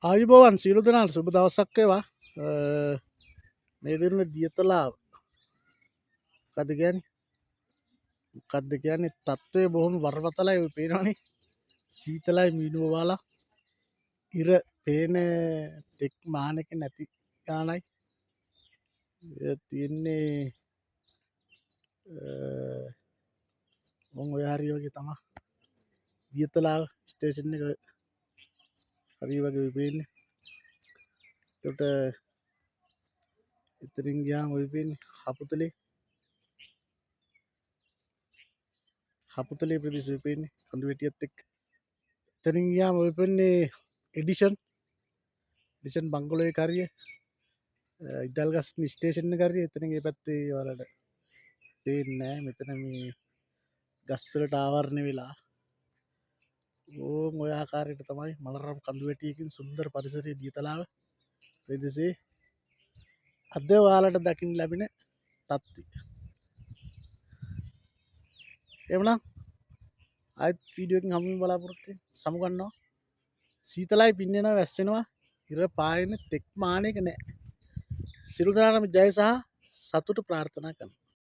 ආයුබෝවන් සියලු දෙනාට සුබ දවසක් වේවා. මේ දින දියතලා මොකද්ද කියන්නේ? මොකද්ද කියන්නේ? තත්ත්වය බොහොම බරපතලයි ඔය පේනවනේ. සීතලයි මීනුව වාලා. ඉර පේන තෙක් මානෙක නැති ගානයි. තියෙන්නේ මොන් ඔය හරි වගේ තමයි. දියතලා ස්ටේෂන් එක හරි වගේ පේන්නේ. ඒකට ඉතින් ගියාම ඔය පේන්නේ හපුතලේ ප්‍රදේශය පේන්නේ කඳුවැටියත් එක්ක. එතනින් ගියාම ඔය පේන්නේ එඩිෂන් බංගලෝයේ කරිය ඉදල්ගස් ස්ටේෂන් එක හරිය එතනින් ඒ පැත්තේ ඔයාලට පේන්නේ නැහැ. මෙතන මේ ගස්වලට ආවරණය වෙලා ඕම් ඔය ආකාරයට තමයි මලරම් කඳුවැටියකින් සුන්දර පරිසරයේ දියතලාව ප්‍රදේශයේ අද ඔයාලට දකින්න ලැබෙන තත්ත්වය. එමුනම් ආයෙත් වීඩියෝ එකකින් හමු වෙමු බලාපොරොත්තු වෙන්න. සමුගන්නවා. සීතලයි පින්නෙනවා වැස්සෙනවා. ඉර පායන තෙක් මානෙක නැහැ. සියලු දෙනාටම ජය සහ සතුට ප්‍රාර්ථනා කරනවා.